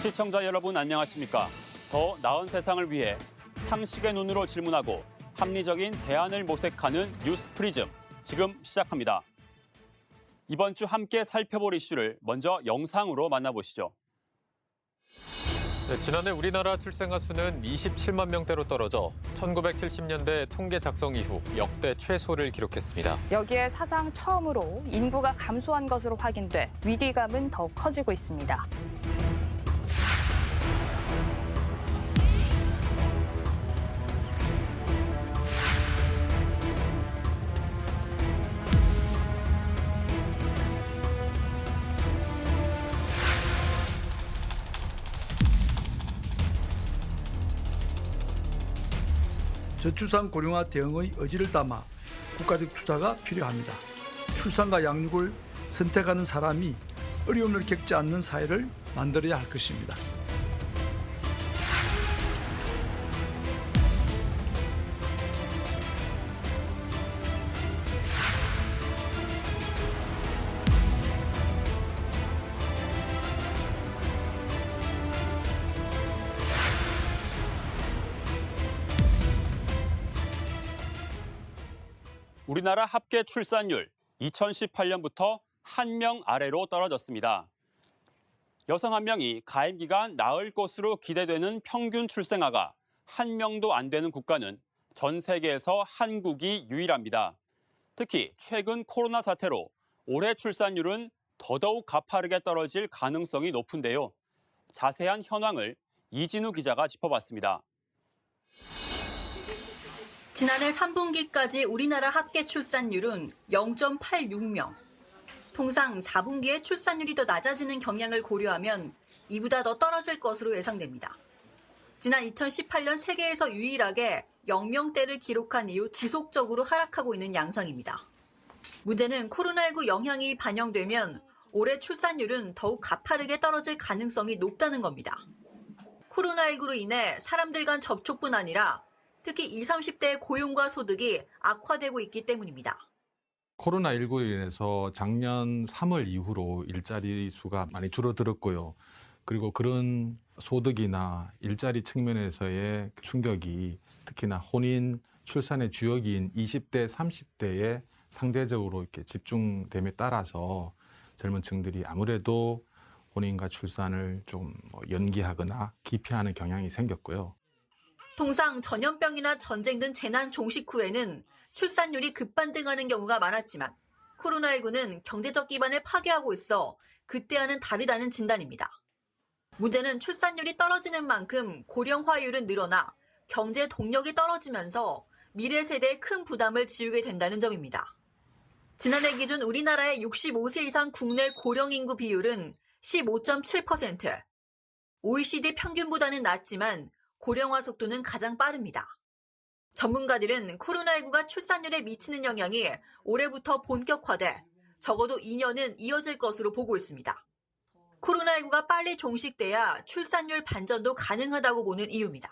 시청자 여러분 안녕하십니까? 더 나은 세상을 위해 상식의 눈으로 질문하고 합리적인 대안을 모색하는 뉴스 프리즘 지금 시작합니다. 이번 주 함께 살펴볼 이슈를 먼저 영상으로 만나보시죠. 네, 지난해 우리나라 출생아 수는 27만 명대로 떨어져 1970년대 통계 작성 이후 역대 최소를 기록했습니다. 여기에 사상 처음으로 인구가 감소한 것으로 확인돼 위기감은 더욱 커지고 있습니다. 저출산 고령화 대응의 의지를 담아 국가적 투자가 필요합니다. 출산과 양육을 선택하는 사람이 어려움을 겪지 않는 사회를 만들어야 할 것입니다. 우리나라 합계 출산율 2018년부터 한 명 아래로 떨어졌습니다. 여성 한 명이 가임 기간 나을 것으로 기대되는 평균 출생아가 한 명도 안 되는 국가는 전 세계에서 한국이 유일합니다. 특히 최근 코로나 사태로 올해 출산율은 더더욱 가파르게 떨어질 가능성이 높은데요. 자세한 현황을 이진우 기자가 짚어봤습니다. 지난해 3분기까지 우리나라 합계 출산율은 0.86명. 통상 4분기에 출산율이 더 낮아지는 경향을 고려하면 이보다 더 떨어질 것으로 예상됩니다. 지난 2018년 세계에서 유일하게 0명대를 기록한 이후 지속적으로 하락하고 있는 양상입니다. 문제는 코로나19 영향이 반영되면 올해 출산율은 더욱 가파르게 떨어질 가능성이 높다는 겁니다. 코로나19로 인해 사람들 간 접촉뿐 아니라 특히 20, 30대의 고용과 소득이 악화되고 있기 때문입니다. 코로나19로 인해서 작년 3월 이후로 일자리 수가 많이 줄어들었고요. 그리고 그런 소득이나 일자리 측면에서의 충격이 특히나 혼인, 출산의 주역인 20대, 30대에 상대적으로 이렇게 집중됨에 따라서 젊은 층들이 아무래도 혼인과 출산을 좀 연기하거나 기피하는 경향이 생겼고요. 통상 전염병이나 전쟁 등 재난 종식 후에는 출산율이 급반등하는 경우가 많았지만 코로나19는 경제적 기반을 파괴하고 있어 그때와는 다르다는 진단입니다. 문제는 출산율이 떨어지는 만큼 고령화율은 늘어나 경제 동력이 떨어지면서 미래 세대에 큰 부담을 지우게 된다는 점입니다. 지난해 기준 우리나라의 65세 이상 국내 고령 인구 비율은 15.7%. OECD 평균보다는 낮지만 고령화 속도는 가장 빠릅니다. 전문가들은 코로나19가 출산율에 미치는 영향이 올해부터 본격화돼 적어도 2년은 이어질 것으로 보고 있습니다. 코로나19가 빨리 종식돼야 출산율 반전도 가능하다고 보는 이유입니다.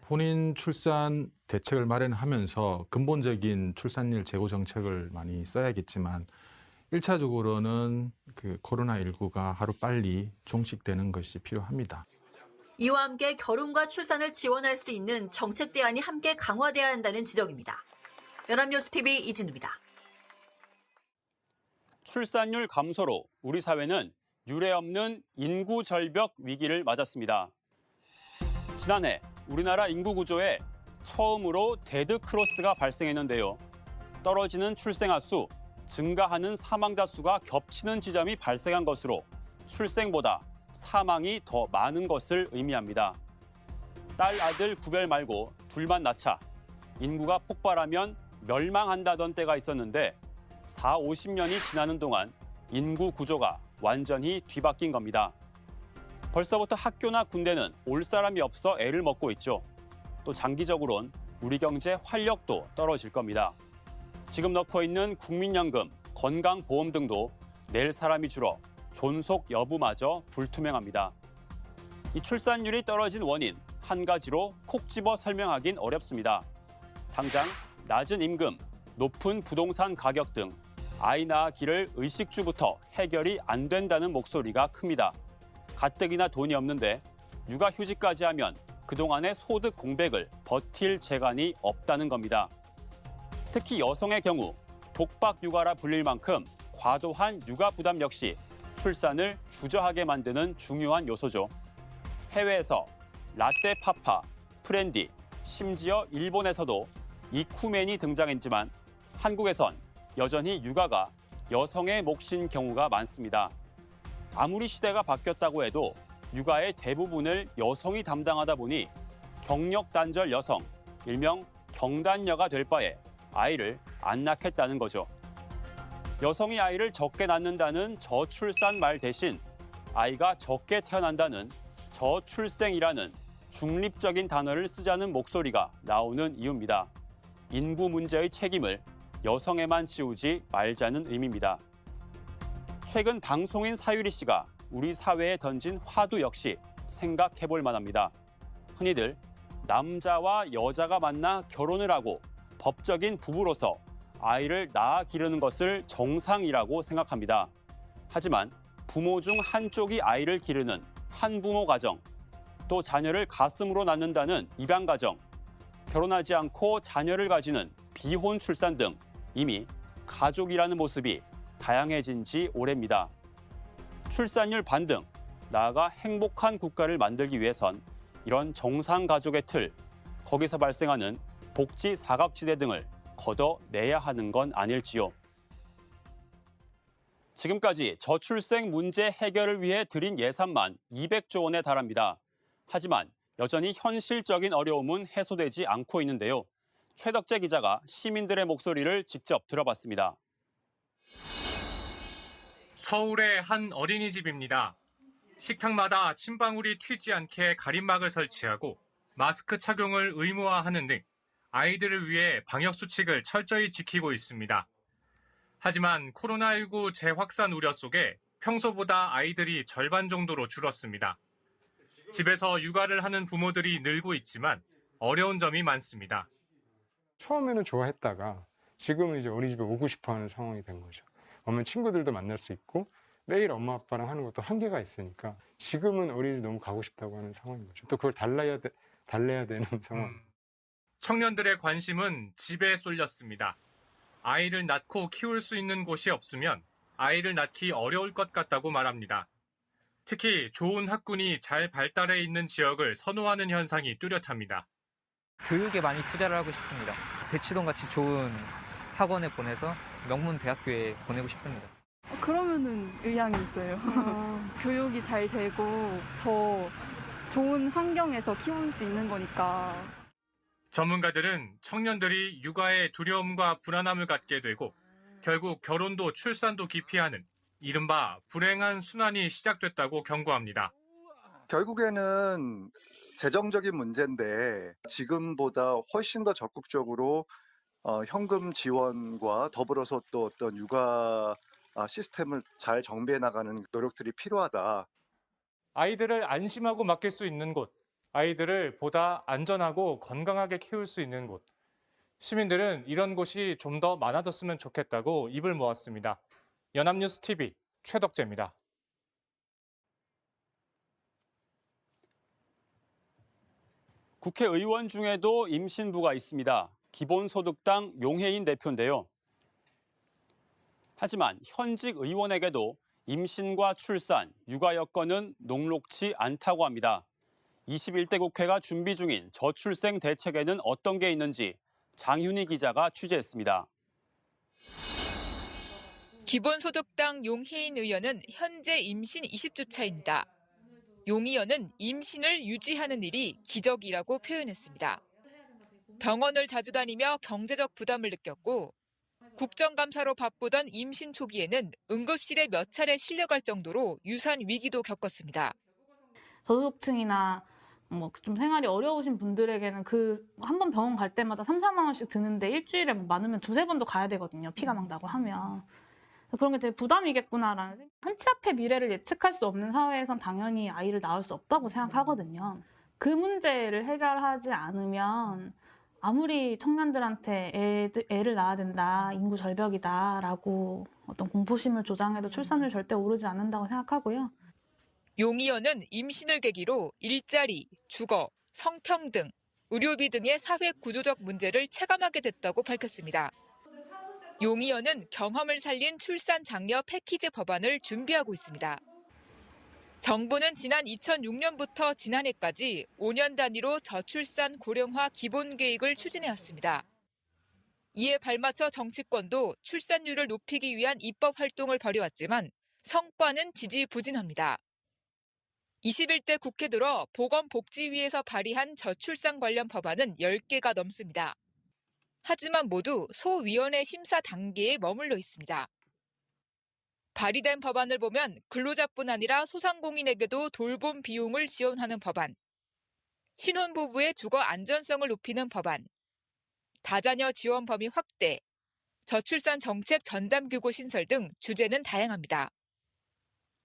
혼인 출산 대책을 마련하면서 근본적인 출산율 제고 정책을 많이 써야겠지만 1차적으로는 코로나19가 하루빨리 종식되는 것이 필요합니다. 이와 함께 결혼과 출산을 지원할 수 있는 정책 대안이 함께 강화돼야 한다는 지적입니다. 연합뉴스TV 이진우입니다. 출산율 감소로 우리 사회는 유례없는 인구 절벽 위기를 맞았습니다. 지난해 우리나라 인구 구조에 처음으로 데드크로스가 발생했는데요. 떨어지는 출생아 수, 증가하는 사망자 수가 겹치는 지점이 발생한 것으로 출생보다 사망이 더 많은 것을 의미합니다. 딸, 아들 구별 말고 둘만 낳자. 인구가 폭발하면 멸망한다던 때가 있었는데 4, 50년이 지나는 동안 인구 구조가 완전히 뒤바뀐 겁니다. 벌써부터 학교나 군대는 올 사람이 없어 애를 먹고 있죠. 또 장기적으론 우리 경제 활력도 떨어질 겁니다. 지금 넣고 있는 국민연금, 건강보험 등도 낼 사람이 줄어 존속 여부마저 불투명합니다. 이 출산율이 떨어진 원인 한 가지로 콕 집어 설명하긴 어렵습니다. 당장 낮은 임금, 높은 부동산 가격 등 아이 낳기를 의식주부터 해결이 안 된다는 목소리가 큽니다. 가뜩이나 돈이 없는데 육아휴직까지 하면 그동안의 소득 공백을 버틸 재간이 없다는 겁니다. 특히 여성의 경우 독박 육아라 불릴 만큼 과도한 육아 부담 역시 출산을 주저하게 만드는 중요한 요소죠. 해외에서 라떼 파파, 프렌디, 심지어 일본에서도 이쿠맨이 등장했지만 한국에선 여전히 육아가 여성의 몫인 경우가 많습니다. 아무리 시대가 바뀌었다고 해도 육아의 대부분을 여성이 담당하다 보니 경력 단절 여성, 일명 경단녀가 될 바에 아이를 안 낳겠다는 거죠. 여성이 아이를 적게 낳는다는 저출산 말 대신 아이가 적게 태어난다는 저출생이라는 중립적인 단어를 쓰자는 목소리가 나오는 이유입니다. 인구 문제의 책임을 여성에만 지우지 말자는 의미입니다. 최근 방송인 사유리 씨가 우리 사회에 던진 화두 역시 생각해 볼 만합니다. 흔히들 남자와 여자가 만나 결혼을 하고 법적인 부부로서 아이를 낳아 기르는 것을 정상이라고 생각합니다. 하지만 부모 중 한쪽이 아이를 기르는 한부모 가정, 또 자녀를 가슴으로 낳는다는 입양 가정, 결혼하지 않고 자녀를 가지는 비혼 출산 등 이미 가족이라는 모습이 다양해진 지 오래입니다. 출산율 반등, 나아가 행복한 국가를 만들기 위해선 이런 정상 가족의 틀, 거기서 발생하는 복지 사각지대 등을 걷어내야 하는 건 아닐지요. 지금까지 저출생 문제 해결을 위해 들인 예산만 200조 원에 달합니다. 하지만 여전히 현실적인 어려움은 해소되지 않고 있는데요. 최덕재 기자가 시민들의 목소리를 직접 들어봤습니다. 서울의 한 어린이집입니다. 식탁마다 침방울이 튀지 않게 가림막을 설치하고 마스크 착용을 의무화하는 등 아이들을 위해 방역수칙을 철저히 지키고 있습니다. 하지만 코로나19 재확산 우려 속에 평소보다 아이들이 절반 정도로 줄었습니다. 집에서 육아를 하는 부모들이 늘고 있지만 어려운 점이 많습니다. 처음에는 좋아했다가 지금은 이제 어린이집에 오고 싶어 하는 상황이 된 거죠. 오면 친구들도 만날 수 있고 매일 엄마 아빠랑 하는 것도 한계가 있으니까 지금은 어린이집 너무 가고 싶다고 하는 상황인 거죠. 또 그걸 달래야 되는 상황. 청년들의 관심은 집에 쏠렸습니다. 아이를 낳고 키울 수 있는 곳이 없으면 아이를 낳기 어려울 것 같다고 말합니다. 특히 좋은 학군이 잘 발달해 있는 지역을 선호하는 현상이 뚜렷합니다. 교육에 많이 투자를 하고 싶습니다. 대치동 같이 좋은 학원에 보내서 명문 대학교에 보내고 싶습니다. 그러면은 의향이 있어요. 교육이 잘 되고 더 좋은 환경에서 키울 수 있는 거니까. 전문가들은 청년들이 육아에 두려움과 불안함을 갖게 되고 결국 결혼도 출산도 기피하는 이른바 불행한 순환이 시작됐다고 경고합니다. 결국에는 재정적인 문제인데 지금보다 훨씬 더 적극적으로 현금 지원과 더불어서 또 어떤 육아 시스템을 잘 정비해 나가는 노력들이 필요하다. 아이들을 안심하고 맡길 수 있는 곳, 아이들을 보다 안전하고 건강하게 키울 수 있는 곳. 시민들은 이런 곳이 좀 더 많아졌으면 좋겠다고 입을 모았습니다. 연합뉴스 TV 최덕재입니다. 국회의원 중에도 임신부가 있습니다. 기본소득당 용혜인 대표인데요. 하지만 현직 의원에게도 임신과 출산, 육아 여건은 녹록지 않다고 합니다. 21대 국회가 준비 중인 저출생 대책에는 어떤 게 있는지 장윤희 기자가 취재했습니다. 기본소득당 용혜인 의원은 현재 임신 20주 차입니다. 용 의원은 임신을 유지하는 일이 기적이라고 표현했습니다. 병원을 자주 다니며 경제적 부담을 느꼈고 국정감사로 바쁘던 임신 초기에는 응급실에 몇 차례 실려갈 정도로 유산 위기도 겪었습니다. 저소득층이나 좀 생활이 어려우신 분들에게는 한 번 병원 갈 때마다 3, 4만 원씩 드는데 일주일에 많으면 2, 3번도 가야 되거든요. 피가 막 나고 하면. 그런 게 되게 부담이겠구나라는 생각. 한치 앞의 미래를 예측할 수 없는 사회에선 당연히 아이를 낳을 수 없다고 생각하거든요. 그 문제를 해결하지 않으면 아무리 청년들한테 애를 낳아야 된다, 인구 절벽이다라고 어떤 공포심을 조장해도 출산율 절대 오르지 않는다고 생각하고요. 용의원은 임신을 계기로 일자리, 주거, 성평등, 의료비 등의 사회 구조적 문제를 체감하게 됐다고 밝혔습니다. 용의원은 경험을 살린 출산 장려 패키지 법안을 준비하고 있습니다. 정부는 지난 2006년부터 지난해까지 5년 단위로 저출산 고령화 기본계획을 추진해왔습니다. 이에 발맞춰 정치권도 출산율을 높이기 위한 입법 활동을 벌여왔지만 성과는 지지부진합니다. 21대 국회 들어 보건복지위에서 발의한 저출산 관련 법안은 10개가 넘습니다. 하지만 모두 소위원회 심사 단계에 머물러 있습니다. 발의된 법안을 보면 근로자뿐 아니라 소상공인에게도 돌봄 비용을 지원하는 법안, 신혼부부의 주거 안전성을 높이는 법안, 다자녀 지원 범위 확대, 저출산 정책 전담규고 신설 등 주제는 다양합니다.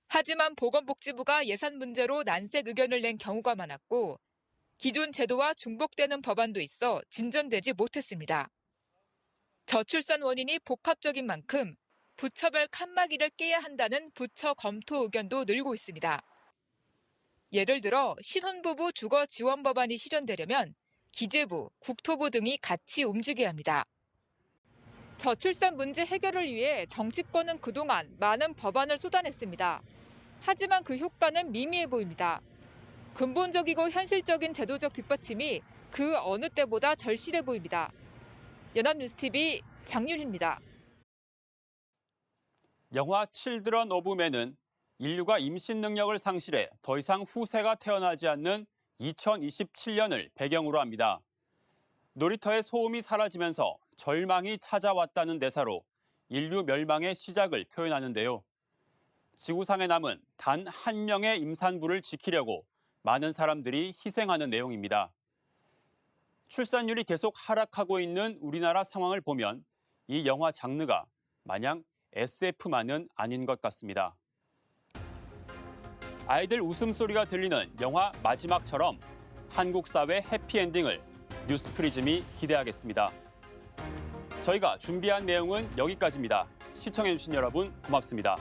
하지만 보건복지부가 예산 문제로 난색 의견을 낸 경우가 많았고 기존 제도와 중복되는 법안도 있어 진전되지 못했습니다. 저출산 원인이 복합적인 만큼 부처별 칸막이를 깨야 한다는 부처 검토 의견도 늘고 있습니다. 예를 들어 신혼부부 주거 지원 법안이 실현되려면 기재부, 국토부 등이 같이 움직여야 합니다. 저출산 문제 해결을 위해 정치권은 그동안 많은 법안을 쏟아냈습니다. 하지만 그 효과는 미미해 보입니다. 근본적이고 현실적인 제도적 뒷받침이 그 어느 때보다 절실해 보입니다. 연합뉴스TV 장윤희입니다. 영화 칠드런 오브 맨은 인류가 임신 능력을 상실해 더 이상 후세가 태어나지 않는 2027년을 배경으로 합니다. 놀이터의 소음이 사라지면서 절망이 찾아왔다는 대사로 인류 멸망의 시작을 표현하는데요. 지구상에 남은 단 한 명의 임산부를 지키려고 많은 사람들이 희생하는 내용입니다. 출산율이 계속 하락하고 있는 우리나라 상황을 보면 이 영화 장르가 마냥 SF만은 아닌 것 같습니다. 아이들 웃음소리가 들리는 영화 마지막처럼 한국 사회 해피엔딩을 뉴스프리즘이 기대하겠습니다. 저희가 준비한 내용은 여기까지입니다. 시청해주신 여러분 고맙습니다.